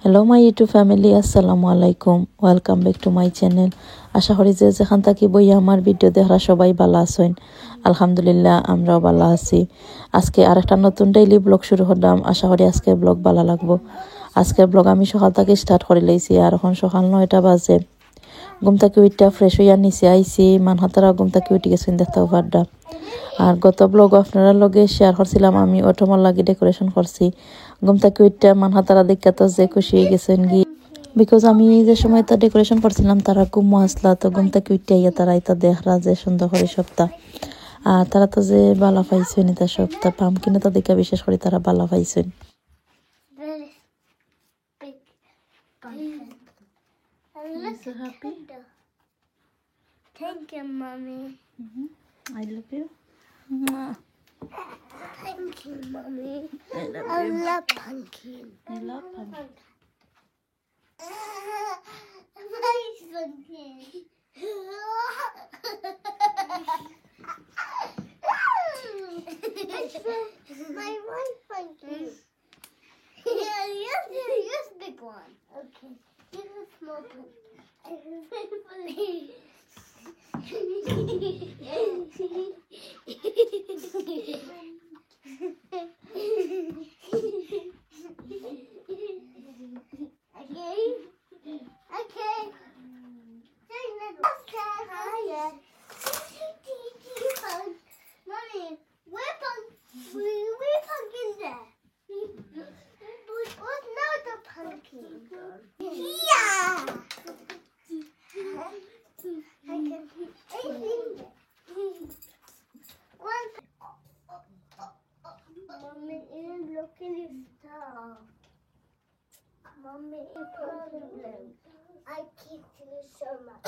Hello my YouTube family, assalamu alaikum, welcome back to my channel. আশা করি যে যেখান থেকে বইয়া আমার ভিডিও দেখা সবাই ভালো আছেন। আলহামদুলিল্লাহ আমরাও ভালো আছি। আজকে আরেকটা নতুন ডেইলি ব্লগ শুরু করলাম। আশা করি আজকে ব্লগ ভালো লাগবো। আজকের ব্লগ আমি সকাল থেকে স্টার্ট করে লইছি আর এখন সকাল 9টা বাজে। ঘুম থেকে উঠা ফ্রেশ হইয়া নিচে আইছি, মানহাতারা ঘুম থেকে উঠে গেছেন দেখতে পারডা। আর গত ব্লগ আপনারা লগে শেয়ার করছিলাম আমি অটোমাল লাগি ডেকোরেশন করছি। ঘুম থেকে উঠা মানহাতারা দেখতে তো যে খুশি হয়ে গেছেন গি, বিকজ আমি যে সময় তা ডেকোরেশন করছিলাম তারা ঘুমো আসলা, তো ঘুম থেকে উঠে আইয়া তারা এটা দেখরা যে সুন্দর করে সপ্তাহ। আর তারা তো যে বালা পাইছেন এটা সপ্তাহ পামকিনে তো দেখা বিশেষ করে তারা বালা পাইছেন। So happy. Thank you, Mommy. I love you. Thank you, Mommy. I love I you. love pumpkin. I love pumpkin. Nice pumpkin. My one pumpkin. Yeah, yes, big one. Okay, here's a small pumpkin. Mommy, where pumpkin there? What's now the pumpkin? Yeah. I can eat anything. One. Mommy is looking at stuff. Mommy is problem. I keep you so much.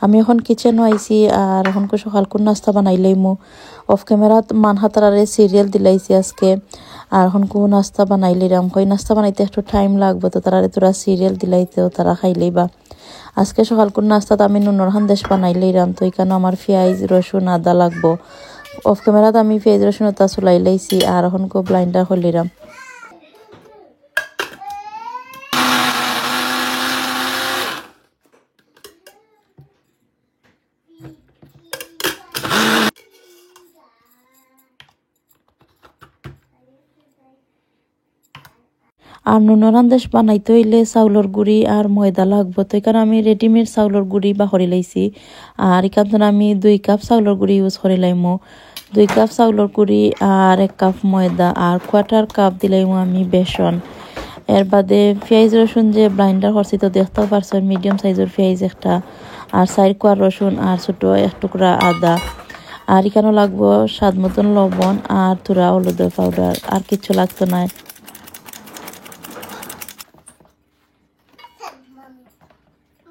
আমি এখন kitchen আইছি আর এখন সকাল কোন নাস্তা বানাইলাই মু of ক্যামেরাত মানহাতারে serial দিলাইছি আজকে। আর এখন কোন নাস্তা বানাইলিরাম কই নাস্তা বানাইতে একটু টাইম লাগবে, তো তারা তোরা সিরিয়াল দিলাইতেও তারা খাইলেইবা। আজকে সকাল কোন নাস্তাত আমি নুনর হান্দেশ বানাইলিরাম, তো এখানে আমার পেঁয়াজ রসুন আদা লাগবো। অফ ক্যামেরাত আমি পেঁয়াজ রসুন তা চুলাই লাইছি আর এখন কো ব্লাইন্ডার হলিরাম। আর নুনরান্দেশ বানাইতে হইলে চাউলের গুড়ি আর ময়দা লাগবো, তো এখানে আমি রেডিমেড চাউলের গুড়ি বাহরি লাইছি। আর এখানে আমি 2 কাপ চাউলের গুড়ি ইউজ করে লাইমো। 2 কাপ চাউলের গুড়ি আর 1 কাপ ময়দা আর 1/4 কাপ দিলাইমো আমি বেসন। এর বাদে পেঁয়াজ রসুন যে ব্লাইন্ডার করছি তো দেখতেও পারছেন মিডিয়াম সাইজের পেঁয়াজ একটা আর 4 কোয়া রসুন আর ছোট 1 টুকরা আদা। আর এখানে লাগবো স্বাদ মতন লবণ আর তুরা হলুদের পাউডার, আর কিছু লাগতো না।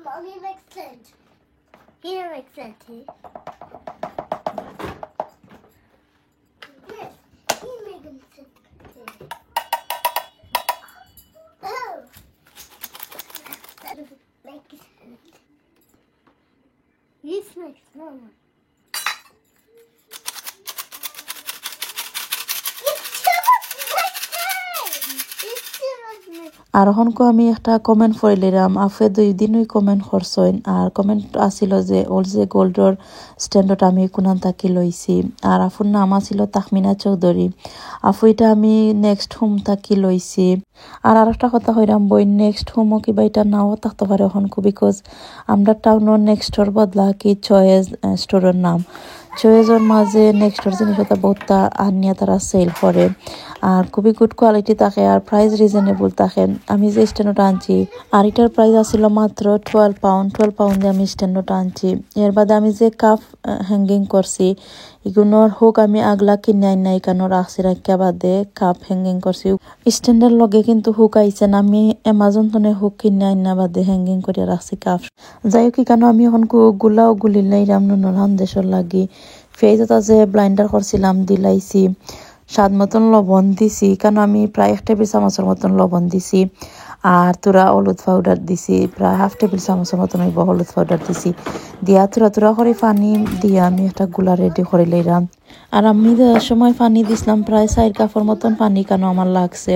Mommy makes sense. Here makes sense. Yes, he makes sense. Oh, that doesn't make sense. This makes no one. আর হনকো আমি একটা কমেন্ট পড়িলাম, আপে 2 দিনই কমেন্ট করছেন আর কমেন্ট আসিল যে ওল যে গোল্ডর স্ট্যান্ডার্ড আমি কোনান তাকি লইছি। আর আফুর নাম আছিল তাহমিনা চৌধুরী। আপু এটা আমি নেক্সট হোম তাকি লইছি। আর আরেকটা কথা হইরাম বই নেক্সট হোমও কিবা এটা নাও থাকতে পারে হনকো, বিকজ আমরা টাউনের নেক্সটর বদলা কি চয়েস স্টোরের নাম। চয়েসের মাঝে নেক্সটের জিনিস হতে বহুতটা আনিয়া তারা সেল করে আর খুবই গুড কোয়ালিটি থাকে আর প্রাইস রিজনেবল থাকে। আমি যে স্ট্যান্ডটা আনছি আর এটার প্রাইস আসছিল মাত্র 12 পাউন্ডে আমি স্ট্যান্ডটা আনছি। এর বাদে আমি যে কাপ হ্যাঙ্গিং করছি এগুলোর হুক আমি আগলা কিনে আইন নাই কেন রাখছি রাখিয়া বাদে কাপ হ্যাঙ্গিং করছি। স্ট্যান্ডের লগে কিন্তু হুক আইছে না, আমি অ্যামাজন থেকে হুক কিনে আইন না বাদে হ্যাঙ্গিং করে রাখছি কাপ। যাই হোক কেন আমি এখন গুলাও গুলিল নাই রামনুর হান্দেশর লাগি ফেজটা যে ব্লাইন্ডার করছিলাম দিলাইছি, স্বাদ মতন লবণ দিছি কারণ আমি প্রায় 1 টেবিল চামচের মতন লবণ দিছি আর তোরা হলুদ পাউডার দিছি প্রায় 1/2 টেবিল চামচের মতন হলুদ পাউডার দিছি দিয়া তোরা করে পানি দিয়ে আমি একটা গুলা রেডি করে লইলাম। আর আমি দেওয়ার সময় পানি দিছিলাম প্রায় 4 কাপের মতন পানি কেন আমার লাগছে।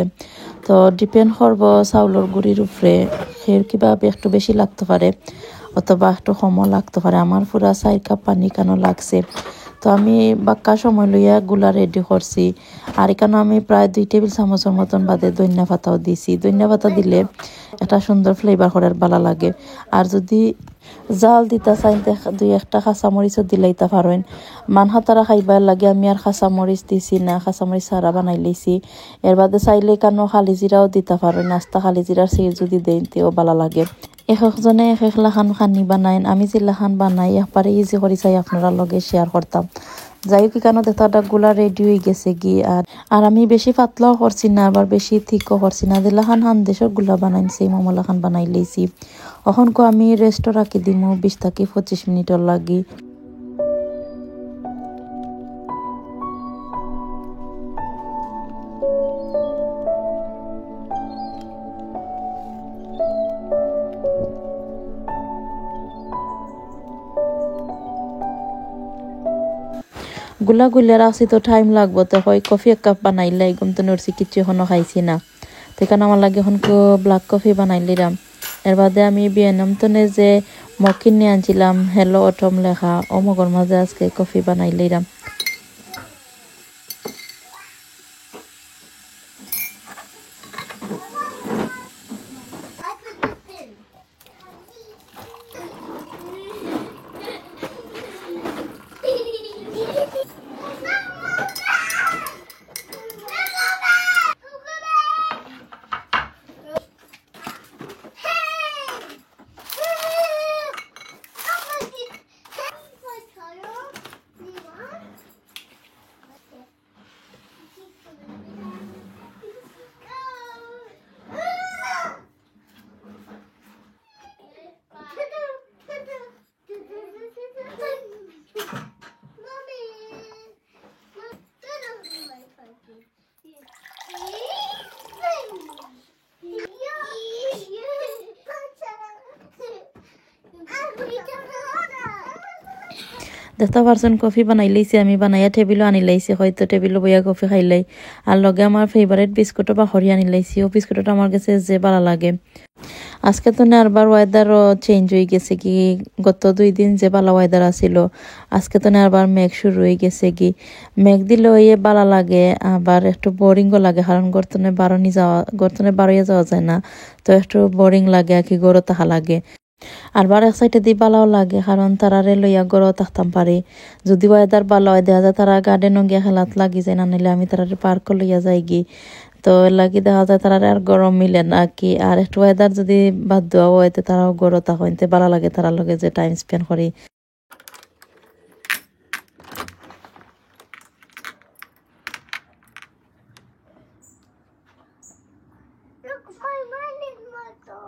তো ডিপেন্ড করব চাউলের গুঁড়ির উপরে, এর কিবা একটু বেশি লাগতে পারে অথবা একটু কমও লাগতে পারে। আমার পুরা 4 কাপ পানি কেন লাগছে। তো আমি বাক্কা সময় লইয়া গুলা রেডি করছি আর এখানে আমি প্রায় 2 টেবিল চামচের মতন বাদে ধনিয়া পাতাও দিছি। ধনিয়া পাতা দিলে একটা সুন্দর ফ্লেভার করার ভালো লাগে। আর যদি জাল দিতা চাইতে 2-1টা কাঁচামরিচও দিলাইতে পারেন। মানহাতারা খাইবার লাগে আমি আর কাঁচামরিচ দিছি না, কাঁচামরিচ সারা বানাই লইছি। এর বাদে চাইলে কেন খালি জিরাও দিতে পারেন, নাস্তা খালি জিরার সির যদি দেন তেও ভালো লাগে। এক একজনে এক এক লাখান খানি বানাইন, আমি যে লাখান বানাই একবারে ইজি করে চাই আপনারা লগে শেয়ার করতাম। যাই হোক কেন দেখতে গুলা রেডি হয়ে গেছে কি আর আমি বেশি পাতলাও করছি না আবার বেশি থিকও করছি না, দিলাখান হান দেশের গুলা বানাইছি মোমোলাখান বানাই লইছি। এখন আমি রেস্টও রাখি দিমু 20-25 মিনিটের লাগি। গুলা গুলা রাখছি তো টাইম লাগবো, তো হয় কফি 1 কাপ বানাইলে এগুম তো নড়ছি কিছু এখনো খাইছি না, তো এখানে আমার লাগে এখন ব্ল্যাক কফি বানাইলিরাম। এর বাদে আমি বিয়েনমতনে যে মগ কিনে আনছিলাম হেলো অটম লেখা ও মগর মাঝে আজকে কফি বানাইলিরাম। দেখতে পারছেন কফি বানাই লাইছি, আমি বানাইয়া টেবিলও আনি লাইছি, হয়তো টেবিলও বইয়া কফি খাইলাই। আর লগে আমার ফেভারিট বিস্কুটও বা হরি আনি লাইছি, ও বিস্কুটটা আমার কাছে যে ভালো লাগে। আজকে তো নারবার ওয়েদারও চেঞ্জ হয়ে গেছে কি, গত 2 দিন যে ভালো ওয়েদার আছিল আজকে তো নারবার মেঘ শুরু হয়ে গেছে কি। মেঘ দিলেও ভালো লাগে আবার একটু বোরিংও লাগে, কারণ গর্তনে বারোইয়া যাওয়া যায় না, তো একটু বোরিং লাগে আর কি, গরো তাহা লাগে। আর বার এক সাইডে দিয়ে ভালোও লাগে কারণ তারারে লইয়া গড়ও থাকতাম পারি। যদি ওয়েদার ভালো হয় দেখা যায় তারা গার্ডেনও গিয়া খেলাত লাগি যায়, না নিলে আমি তারারে পার্কও লইয়া যাই গি। তো লাগি দেখা যায় তারা আর গরম মিলে না কি। আর একটু ওয়েদার যদি বাদ দেওয়া হয় তো তারাও গড়ও থাকেন, ভালো লাগে তারা লগে যে টাইম স্পেন্ড করি। Look, my running motor.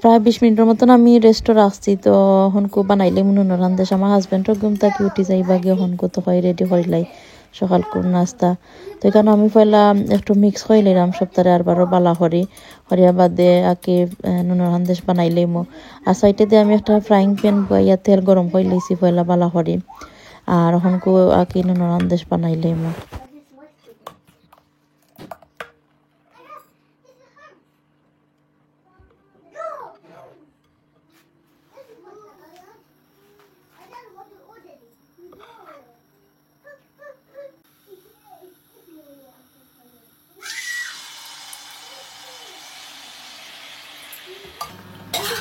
প্রায় 20 মিনিটের মতন আমি রেস্টও রাখছি। তো হনকু বানাইলে মনে রান্ধেশ আমার হাজবেন্ডও ঘুম থাকি উঠি যাইবা গিয়ে হনকু তো হয় রেডি করিলাই সকাল কোন নাস্তা। তো এখানে আমি পয়লা একটু মিক্স করে নিলাম সপ্তাহে আরবারও বালা হরিয়া বাদে আকি নুনের হান্দেশ বানাইলেই মো। আর সাইডে দিয়ে আমি একটা ফ্রাইং প্যান বইয়া তেল গরম করে লইছি পয়লা বালা হরি, আর হনকু আকি নুনের হান্দেশ বানাইলেই মো।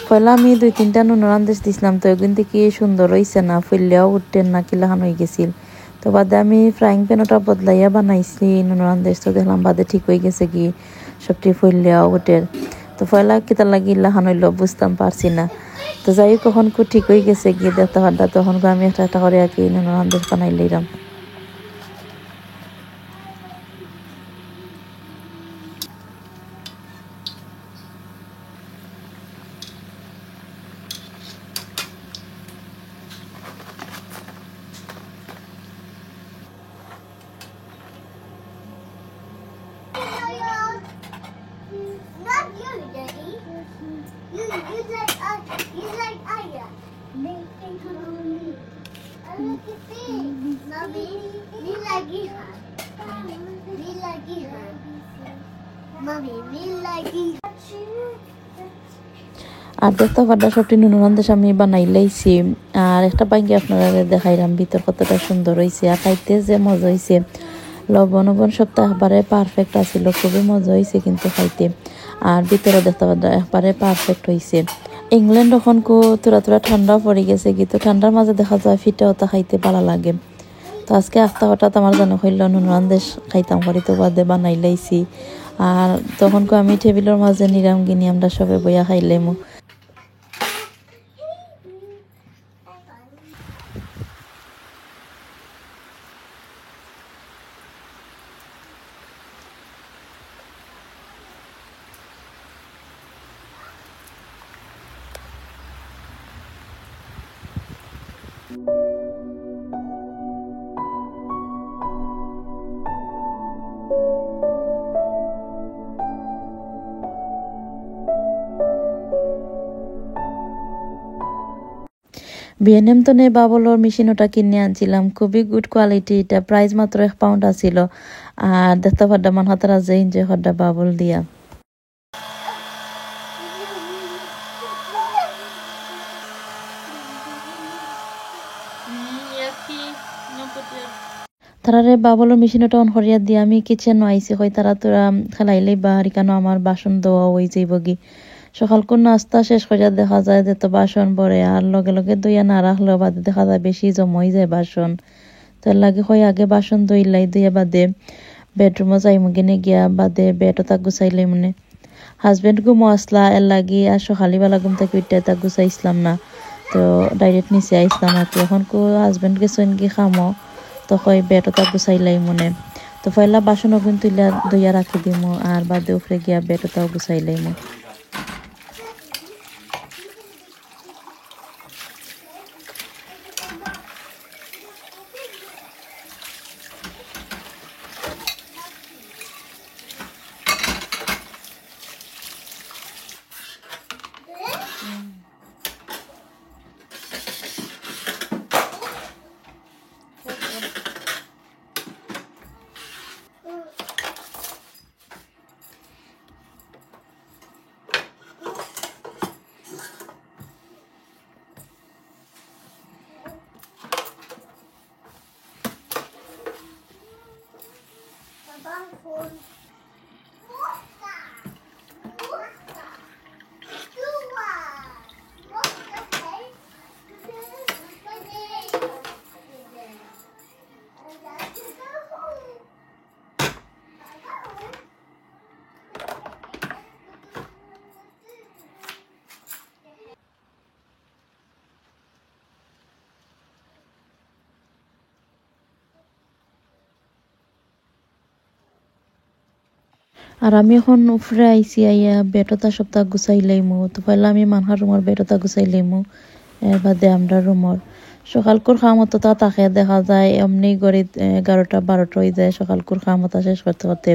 পয়লা আমি 2-3টা নুনের আন্দেশ দিছিলাম, তো এগুন থেকে সুন্দর হইছে না, ফুললেও উঠতেন না, কিলাখান হয়ে গেছিল। তো বাদে আমি ফ্রাইং প্যানটা বদলাইয়া বানাইছি নুনের আন্দেশ, তো দেখলাম বাদে ঠিক হয়ে গেছে কি সবটি ফুললেও উঠের। তো পয়লা কিতা লাগি ইলাখান হইল বুঝতাম পারছি না। তো যাই হোক কখন ঠিক হয়ে গেছে গিয়ে দেখতে পারটা, তখন আমি একটা একটা করে আর কি নুনের আন্দেশ বানাই লইলাম। Not you, Daddy. You like Aya. Look at this. Mommy, we like Ihan. We like Ihan. Mommy, we like Ihan. আর দেখতে পারটা সবটি নুনের আন্দেশ আমি বানাই লাইছি। আর একটা বাঙ্গি আপনারা দেখাইলাম ভিতর কতটা সুন্দর হয়েছে, আর খাইতে যে মজা হয়েছে। লবণ সবটা একবারে পারফেক্ট আছিল, খুবই মজা হয়েছে কিন্তু খাইতে। আর ভিতরে দেখতে পারটা একবারে পারফেক্ট হয়েছে। ইংল্যান্ড এখন তোরা ঠান্ডা পড়ে গেছে, কিন্তু ঠান্ডার মাঝে দেখা যায় ফিটা ওটা খাইতে ভালো লাগে। তো আজকে আস্তা হঠাৎ আমার জানো হইল নুনের আন্দেশ খাইতাম করি, তো বাদে বানাই লাইছি। আর তখন আমি টেবিলের মাঝে নিরাম গিনি আমরা সবে বইয়া খাইলাম। বিএনএম তো নেই বাবলর মেশিন ওটা কিনে আনছিলাম, খুবই গুড কোয়ালিটি। এটা প্রাইস মাত্র 1 পাউন্ড আছিল। আর দেখতে পারডা মান হাতারা যে ইঞ্জয় হড্ডা বাবল দিয়া। তারারে বাবলর মেশিন ওটা অন করিয়া দিয়ে আমি কিচেন আইসি হই, তারা তোরা খেলাইলেই বা কেন আমার বাসন দেওয়া হয়ে যাইব গি। সকাল কোন নাস্তা শেষ করিয়া দেখা যায় যে তো বাসন পড়ে, আর লগে লগে দইয়া না রাখলেও বাদে দেখা যায় বেশি জমই যায় বাসন। তার লাগে হয় আগে বাসন দইলাই দইয়া বাদে বেডরুমও যাই মুগিনে গিয়া বাদে বেডও তাক গুছাইলাই মনে। হাজবেন্ড ঘুমো আসলা এর লাগি আর সকালবেলা ঘুম থেকে উঠতে তাক গুছাইছিলাম না, তো ডাইরেক্ট নিচে আইসলাম আর কি। এখন হাজবেন্ড গেছেন কি খামো, তো হয় বেডও তাক গুছাইলাই মনে। তো পয়লা বাসন ওগুন তুইলা দইয়া রাখি দিমো, আর বাদে উপরে গিয়া বেডও তাও গুছাইলাই মো। আর আমি এখন উপরে আইসি আইয়া বেটতা সপ্তাহ গুছাই লাইমু। তো পয়লা আমি মানহার রুমর বেটতা গুছাই লাইমু, এর বাদে আমরা রুমর সকালকুর খামতো তা তাকে দেখা যায় এমনি গড়ি 11টা-12টা হয়ে যায় সকালকুর খামতা শেষ করতে করতে।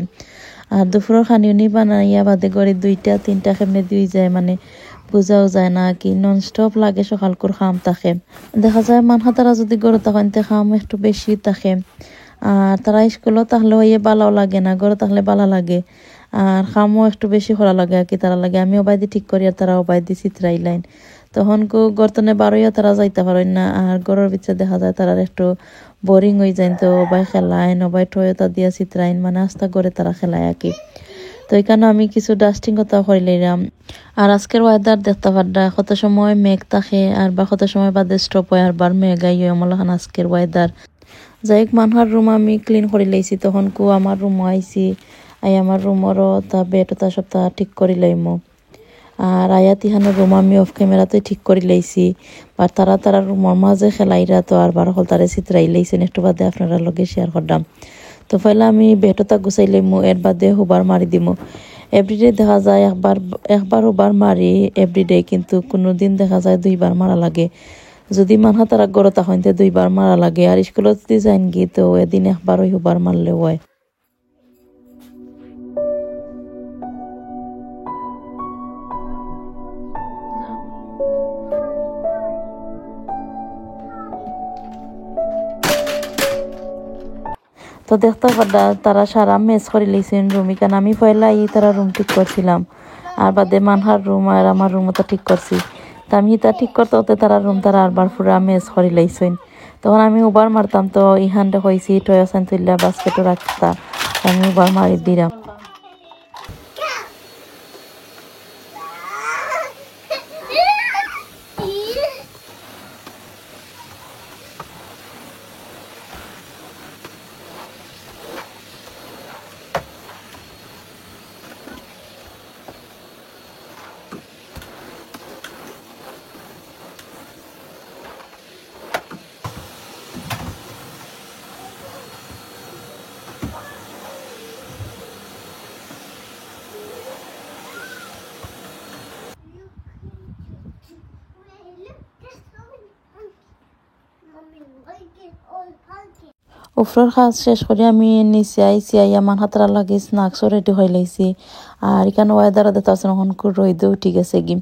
আর দুপুরের খানিউনি বানাইয়া বাদে গড়ি 2টা-3টা কেমনে দিয়ে যায়, মানে বুঝাও যায় না কি নন স্টপ লাগে সকালকুর খাম থাকে। দেখা যায় মানহা তারা যদি গড়ে তখন খাম একটু বেশি থাকে। আর তারা স্কুলও তাহলে হইয়ে বালাও লাগে না, গড়ে তাহলে বালা লাগে। আর খামও একটু বেশি করা লাগে আর কি তারা লাগে। আমিও বাইদি ঠিক করি আর তারাও বাইদি চিত্রাই লাইন। তখন গর্তনে বারোইয়া তারা যাইতে পারেন না। আর গড়ের ভিতরে দেখা যায় তারা একটু বোরিং হয়ে যায়, তো ওবাই খেলাইন ওবাই টয়তা দিয়া চিত্রাইন, মানে আস্তা করে তারা খেলায় আর কি। তো এখানে আমি কিছু ডাস্টিং কথা করিলাম। আর আজকের ওয়েদার দেখতে পারডা কত সময় মেঘ থাকে আর বা কত সময় বাদে স্টপ হয় আর বার মেঘ আই এমন আজকের ওয়েদার। যাই হোক মানুষের রুম আমি ক্লিন করে লাইছি, তখন আমার রুম আইছি, আমার রুমেরও তা বেড তা সপ্তাহ ঠিক করে লাইমো। আর আয়া তিহানোর রুম আমি অফ ক্যামেরাতে ঠিক করে লাইছি। আর তারা রুমের মাঝে খেলাইরা তো আর বার হল তারা চিত্রাই লাইছেন, একটু বাদে আপনারা লগে শেয়ার করলাম। তো পয়লা আমি বেডটা গুছাই লাইমো, এর বাদে হুবার মারি দিমো। এভরিডে দেখা যায় একবার হুবার মারি এভরিডে, কিন্তু কোনোদিন দেখা যায় 2বার মারা লাগে। যদি মানহা তারা গড়তা হইতে 2বার মারা লাগে, আর স্কুলত যদি যাইন গিয়ে তো এদিন একবার ওই হুবার মারলে হয়। তো দেখতে পারডা তারা সারা মেস করে লিছেন রুম, কেন আমি পয়লা তারা রুম ঠিক করছিলাম, আর বাদে মানহার রুম আর আমার রুমও তো ঠিক করছি। তা আমি তা ঠিক করতে হতে তারা রুম তারা আরবার পুরা মেস করে লাইছেন। তখন আমি উবার মারতাম, তো ইহানটা হয়েছি টয়াসান তুললা বাস্কেটও রাখতা, আমি উবার মারি দিলাম। উপরের কাজ শেষ করে আমি নিচে আইসি, আইয়া মান হাতরা লাগে স্ন্যাক্সও রেডি হয়ে লাইছি। আর এখানে ওয়েদার দেখতে এখন রোদে উঠে গেছে কি।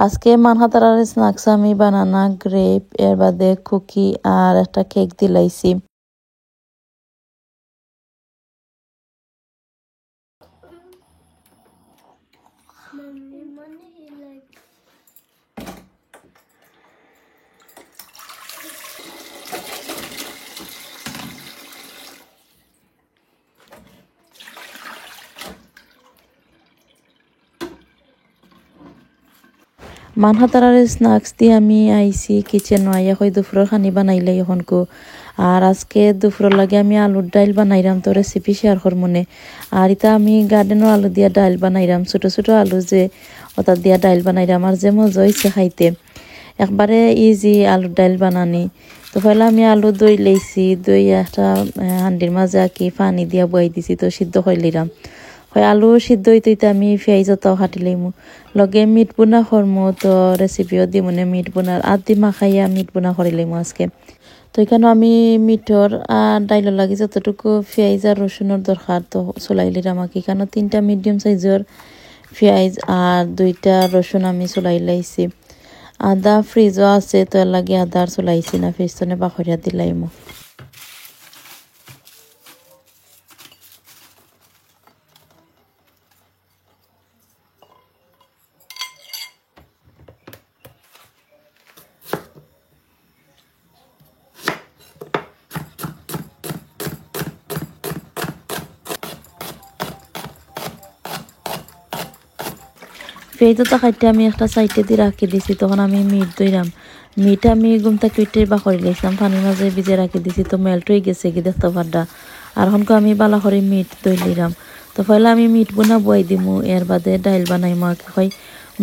আজকে মান হাতারার স্ন্যাক্স আমি বানানা, গ্রেপ, এর বাদে কুকি আর একটা কেক দিলাইছি। মানহাতারার স্ন্যাক্স দিয়ে আমি আইছি কিচেন, আইয়া কই দুপুরের খানি বানাইলে এখনকো। আর আজকে দুপুরের লাগে আমি আলুর ডাইল বানাইলাম, তো রেসিপি শেয়ার কর মনে। আর এটা আমি গার্ডেনের আলু দিয়া ডাইল বানাইলাম, ছোট ছোট আলু যে ওটা দিয়া ডাইল বানাইলাম, আর যে মজা হয়েছে খাইতে, একবারে ইজি আলুর ডাইল বানানি। তো পয়লা আমি আলু দই লেইছি, দই একটা হান্ডির মাঝে আঁকি পানি দিয়া বয়াই দিছি, তো সিদ্ধ করে লিলাম। হয় আলু সিদ্ধ হইতে আমি পেঁয়াজটাও কাটি লইমু, লগে মিট বোনা করমু, তো রেসিপিও দি মানে মিট বোনার আদি মাখাইয়া মিট বোনা করে লইমু আজকে। তো এখানে আমি মিটর আর ডাইলের লাগে যতটুকু পেঁয়াজ আর রসুনের দরকার তো চলাই লিলাম। এখানে 3টা মিডিয়াম সাইজের পেঁয়াজ আর 2টা রসুন আমি চলাই লাইছি। আদা ফ্রিজও আছে, তো এর লাগে আদা আর চলাইছি না, ফ্রিজনে বাখরিয়া দিলাইমু। পেঁয়াজটা খাইতে আমি একটা সাইডে দিয়ে রাখি দিছি, তখন আমি মিট দইলাম। মিট আমি ঘুমটা কেটে বাখরি লাইছিলাম, পানির মাঝে ভিজে রাখি দিছি, তো মেল্ট হয়ে গেছে কি দেখতে পারডা। আর হনকো আমি বালা করে মিট দই লিলাম। তো পয়লা আমি মিট বোনা বই দিমু, এর বাদে ডাইল বানাইমু। আর হয়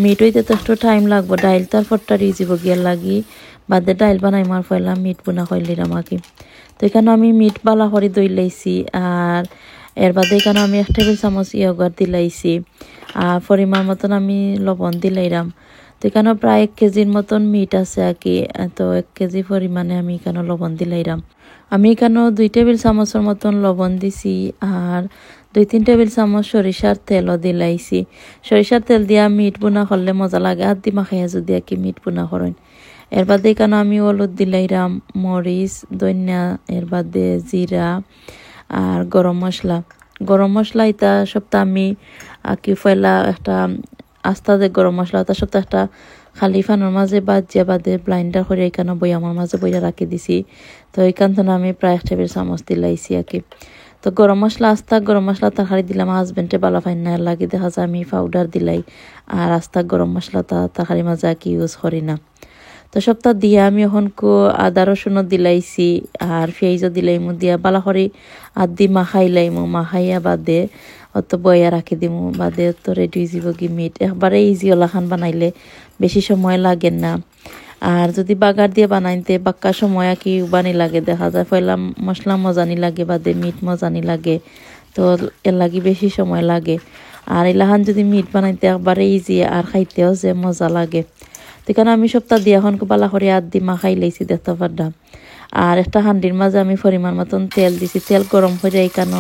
মিট হইতে তো একটু টাইম লাগবো, ডাইল তার ফটটা রিজিব গিয়ার লাগি বাদে ডাইল বানাইমু। আর পয়লা মিট বোনা হয়ে লিলাম আগে। তো এখানে আমি মিট বালা করে দই লাইছি, আর এর বাদে এখানে আমি 1 টেবিল চামচ ইয়গার দিলাইছি, আর পরিমাণ মতন আমি লবণ দিলাইরাম। তো এখানে প্রায় 1 কেজির মতন মিট আছে আর কি, তো 1 কেজি পরিমাণে আমি এখানে লবণ দিলাইরাম। আমি এখানে 2 টেবিল চামচের মতন লবণ দিছি, আর 2-3 টেবিল চামচ সরিষার তেলও দিলাইছি। সরিষার তেল দিয়া মিট বোনা করলে মজা লাগে, আর দি মাখাইয়া যদি আর কি মিট বোনা করেন। এর বাদে এখানে আমি হলুদ দিলাইরাম, মরিচ, ধনিয়া, এর বাদে জিরা আর গরম মশলা এটা সপ্তাহ আমি কি ফেলা একটা আস্তা যে গরম মশলা তার সপ্তাহ একটা খালি ফানোর মাঝে বাজিয়া বাদে ব্লাইন্ডার করে এখানে বই আমার মাঝে বইয়া রাখি দিছি। তো এইখান থেকে আমি প্রায় 1 টেবিল চামচ দিলাইছি আর কি। তো গরম মশলা আস্তা গরম মশলা তরকারি দিলাম হাজবেন্ডে বালা ফাইন না লাগে দেখা যায় আমি পাউডার দিলাই আর আস্তা গরম মশলা তরকারি মাঝে কি ইউজ করি না। তো সপ্তাহ দিয়ে আমি এখন আদা রসুনও দিলাইছি আর পেঁয়াজও দিলাইমু দিয়া বালা করে আদি মাখাইলাইমু মাখাইয়া বাদে অত বয়া রাখি দিমু বাদে তো রেডি হয়ে যাব কি মিট একবারে ইজি ওলাখান বানাইলে বেশি সময় লাগে না। আর যদি বাগার দিয়ে বানাইতে বাক্কা সময় কি বানি লাগে দেখা যায় পয়লা মশলা মজানি লাগে বাদে মিট মজানি লাগে, তো এর লাগি বেশি সময় লাগে। আর এলাহান যদি মিট বানাইতে একবারে ইজি আর খাইতেও যে মজা লাগে। তো কেন আমি সপ্তাহ দিয়ে এখন বালা করে আদি মাখাই লাইছি দেখতে পারলাম। আর একটা হান্ডির মাঝে আমি পরিমাণ মতন তেল দিছি, তেল গরম হয়ে যায় কেন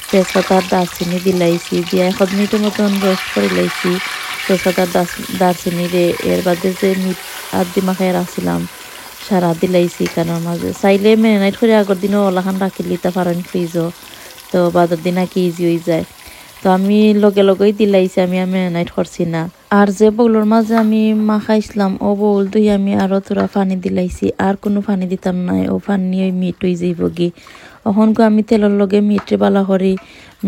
তেজপাতার দারচিনি দিলাইছি দিয়ে 1 মিনিটের মতন রোস্ট করে লাইছি তেজপাতার দারচিনি রে। এর বাদে যে মিট আদি মাখাই রাখছিলাম সারা দিলাইছি কানোর মাঝে। চাইলে ম্যারিনেট করে আগের দিনও ওলাখান রাখি লিতে পারেন ফ্রিজও, তো বাদের দিন কি ইজি হয়ে যায়। তো আমি লগে লগেই দিলাইছি, আমি আর ম্যারিনেট করছি না। আর যে বউলের মাঝে আমি মাখাইছিলাম ও বউল দুই আমি আরো তোরা পানি দিলাইছি, আর কোনো পানি দিতাম নাই, ও পানি ওই মিট হয়ে যাইব গি। অখনকে আমি তেলের লগে মিটে বালা করে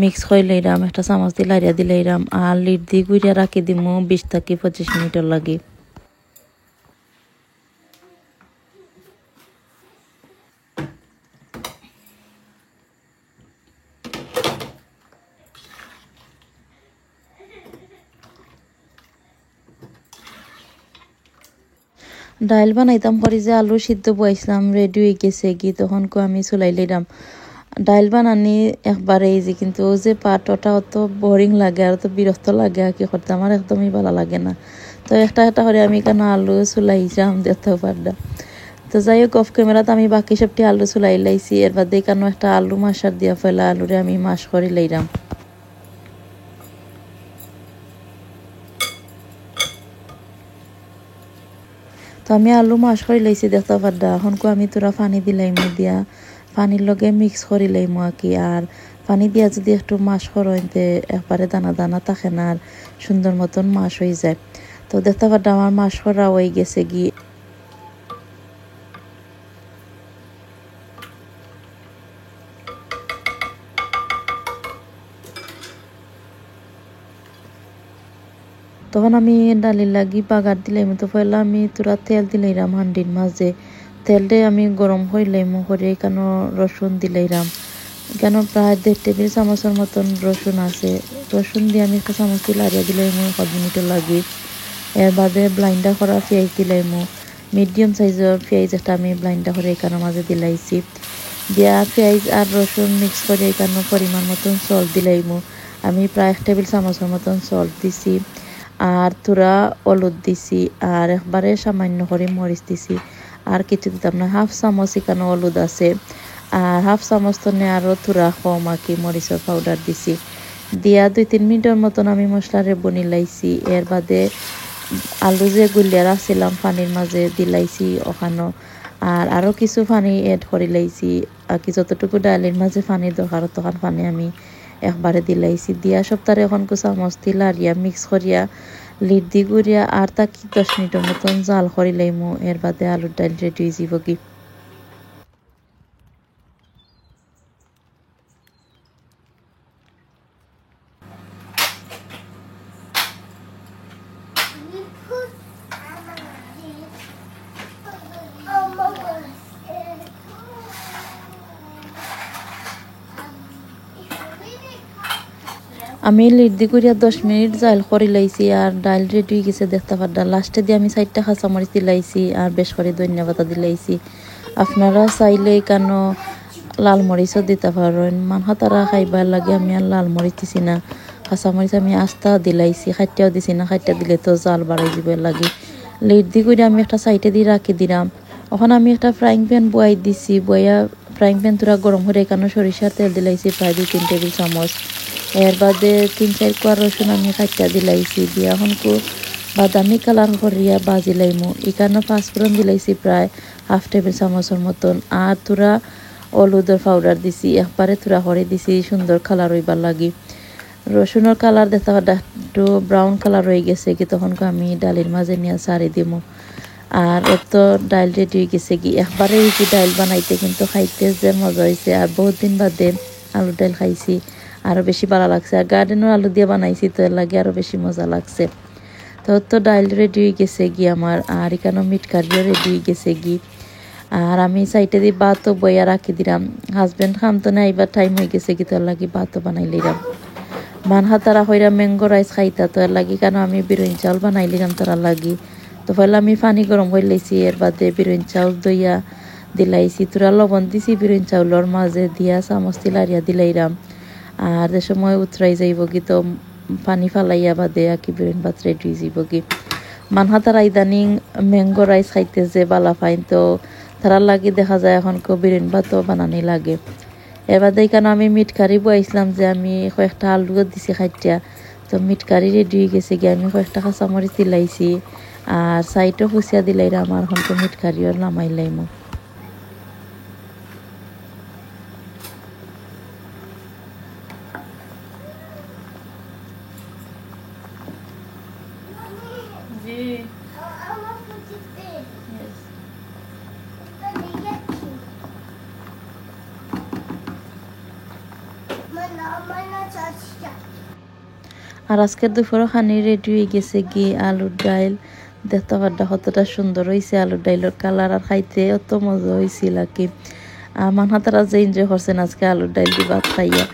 মিক্স করে লইরাম, একটা চামচ দিয়ে লাইরা দিলাইরাম আর লিড দিয়ে গুড়িয়া রাখি দিমু 20 থেকে 25 মিনিটের লাগে। ডাইল বানাইতাম পরে যে আলু সিদ্ধ বয়াইছিলাম রেডি হয়ে গেছে গি, তখন আমি চুলাই লইলাম। ডাইল বানানি একবারে ইজি, কিন্তু ও যে পাট ওটা অত বোরিং লাগে আর অত বিরক্ত লাগে আর কি করতে আমার একদমই ভালো লাগে না। তো একটা করে আমি কেন আলু চুলাইছিলাম দেখতেও পারলাম। তো যাই হোক অফ ক্যামেরাতে আমি বাকি সবটি আলু চুলাই লাইছি, এর বাদে কেন একটা আলু মাসার দিয়া ফেলা আলুরে আমি মাস করে লইলাম। তো আমি আলু মাছ করে লাইছি দেখতে পারদা। এখন আমি তোরা পানি দিলাইমু দিয়া পানির লগে মিক্স করে লাইমু আর কি। আর পানি দিয়া যদি একটু মাছ করইতে একবারে দানা দানা থাকে না আর সুন্দর মতন মাছ হয়ে যায়। তো দেখতে পারদা আমার মাছ করা হয়ে গেছে গিয়ে। তখন আমি ডালির লাগি বাগার দিলাম, তো পয়লা আমি তোরা তেল দিলাইরাম হান্ডির মাঝে। তেলটা আমি গরম হইলাম করে কেন রসুন দিলাইরাম, কেন প্রায় 1.5 টেবিল চামচের মতন রসুন আছে। রসুন দিয়ে আমি একটা চামচ দিয়ে লাড়িয়ে দিলাম 1 মিনিটের লাগি। এর বাদে ব্লাইন্ডার করা পেঁয়াজ দিলাম, মিডিয়াম সাইজের পেঁয়াজ একটা আমি ব্লাইন্ডার করে এখানের মাঝে দিলাইছি। দিয়া পেঁয়াজ আর রসুন মিক্স করে এখানে পরিমাণ মতন সল্ট দিলাইম, আমি প্রায় 1 টেবিল চামচের মতন সল্ট দিছি। আর তোরা হলুদ দিছি আর একবারে সামান্য করে মরিচ দিছি, আর কিছু দিতাম না। 1/2 চামচ এখানে হলুদ আছে আর 1/2 চামচ তো আরও তোরা কম আর কি মরিচের পাউডার দিছি। দিয়া 2-3 মিনিটের মতন আমি মশলারে বনি লাইছি। এর বাদে আলু যে গুলিয়া রাখছিলাম পানির মাঝে দিলাইছি ওখানো, আর আরও কিছু পানি এড করে লাইছি আর কি যতটুকু ডালের মাঝে পানি দরকার তখন পানি আমি একবারে দিলাইছি। দিয়া সপ্তাহে এখন চামচ দি লাড়িয়া মিক্স করিয়া লিড দি গুড়িয়া আর তাকে 10 মিনিটের মতন জাল করে লাইমু। এর বাদে আলুর ডাল রেডি হয়ে যাব কি। আমি লিড্দি করিয়া 10 মিনিট জাল করে লাইছি আর ডাল রেডি হয়ে গেছে দেখতে পারডা। লাস্টে দিয়ে আমি 4টা কাঁচামরিচ দিলাইছি আর বেশ করে ধনিয়া পাতা দিলাইছি। আপনারা চাইলে কেন লাল মরিচও দিতে পারেন, মানহা তারা খাইবার লাগে আমি আর লাল মরিচ দিছি না। কাঁচামরিচ আমি আস্তা দিলাইছি, খাইটাও দিছি না, খাইটা দিলে তো জাল বাড়াই দিব লাগে। লিড্দি করে আমি একটা সাইডে দিয়ে রাখি দিলাম। ওখানে আমি একটা ফ্রাইং প্যান বয়াই দিছি, বয়া ফ্রাইং প্যান তোরা গরম করে এখানে সরিষার তেল দিলাইছি প্রায় 2-3 টেবিল চামচ। এর বাদে 3-4 কোয়া রসুন আমি কাটটা দিলাইছি, দিয়া এখন বাদামি কালার করিয়া বাজি লাইমু। এখানে 5 ফোড়ন দিলাইছি প্রায় 1/2 টেবিল চামচের মতন। আর তোরা হলুদের পাউডার দিছি একবারে তোরা করে দিছি সুন্দর কালার হইবার লাগি। রসুনের কালার দেখতে একটু ব্রাউন কালার হয়ে গেছে কি, তখন আমি ডালের মাঝে নিয়ে সারি দিমু। আর অত ডাল রেডি হয়ে গেছে কি, একবারে ইজি ডাল বানাইতে কিন্তু খাইতে যে মজা হয়েছে। আর বহুত দিন বাদে আলুর ডাল খাইছি, আরও বেশি ভালো লাগছে। আর গার্ডেনের আলু দিয়ে বানাইছি, তো এর লাগে আরও বেশি মজা লাগছে। তো ডাইল রেডি হয়ে গেছে গি আমার, আর এখানেও মিট কারিও রেডি হয়ে গেছে গি। আর আমি সাইডে দিয়ে ভাতও বইয়া রাখি দিলাম। হাজব্যান্ড খাম তো না, এবার টাইম হয়ে গেছে কি, তোর লাগি ভাতও বানাই লিলাম। মানহাতারা হইরা ম্যাঙ্গো রাইস খাইতা, তো এর লাগি কেন আমি বিরিয়ানি চাউল বানাই লিলাম তারা লাগি। তো পহলে আমি পানি গরম করে লাইছি, এর বাদে বিরিয়ানি চাউল দইয়া দিলাইছি, তোরা লবণ দিছি বিরিয়ানি চাউলের মাঝে দিয়া চামচ লারিয়া দিলাইরাম। আর যে সময় উতরাই যাইব কি, তো পানি ফালাইয়া বাদে আর কি বিরিয়ানি ভাত রেডি হয়ে যাইব কি। মানহাতারা ইদানিং ম্যাঙ্গো রাইস খাইতে যে বালা ফাইন, তো তারা লাগি দেখা যায় এখন বিরিয়ানি ভাতও বানানি লাগে। এবার কেন আমি মিট কারি বইছিলাম, যে আমি কয়েকটা আলু দিছি খাইটিয়া, তো মিট কারি রেডি হয়ে গেছে গিয়ে। আমি কয়েকটা কাঁচামরিচ দিলাইছি, আর সাইডও ফুসিয়া দিলাইরা আমার এখন তো meet কারিও নামাইলাইম। I want to put it there. But they get you. Mana touch that. আর আজকের দুপুরও খানি রেডি হয়ে গেছে গি আলুর ডাইল। দেখতে পারটা কতটা সুন্দর হয়েছে আলুর ডাইলের কালার, আর খাইতে অত মজা হয়েছিল কি। মানহাতারা যে এনজয় করছেন আজকে আলুর ডাইল দিয়ে ভাত খাইয়া।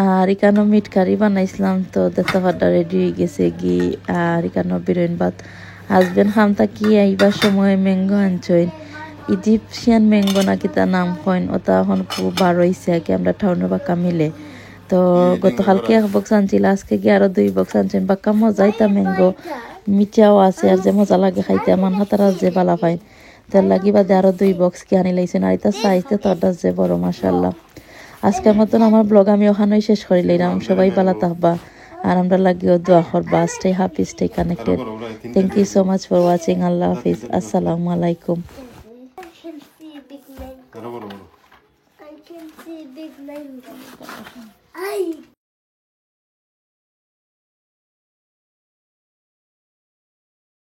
আর এখানেও মিট কারি বানাইছিলাম, তো দেখতে পারটা রেডি হয়ে গেছে গি। আর এখানেও বিরিয়ানি ভাত। হাজব্যান্ড খামতা কি আইবার সময় ম্যাঙ্গো আনছইন, ইজিপশিয়ান ম্যাঙ্গো নাকি তার নাম কইন, ওটা এখন খুব বার হয়েছে আর কি, আমরা টাউনের বাক্কা মিলে। তো গতকালকে 1 বক্স আনছিল, আজকে গিয়ে আরো 2 বক্স আনছেন। বাক্কা মজাই তা ম্যাঙ্গো, মিঠাও আছে, আর যে মজা লাগে খাইতে আমার হাতারা যে বালা পাইন, তার লাগি বাদে আরো 2 বক্স কি আনি লাইছেন। আর এটা সাইজতে তোরটা যে বড়, মাশাআল্লাহ। আজকের মতন আমার ব্লগ আমি ওখানেই শেষ করে লইলাম। সবাই ভালো থাকবা, আর আমরা লাগিও দোয়া করবা। Stay happy, stay connected. Thank you so much for watching. আল্লাহ হাফিজ, আসসালামু আলাইকুম। I can see a big mango. I can see a big mango.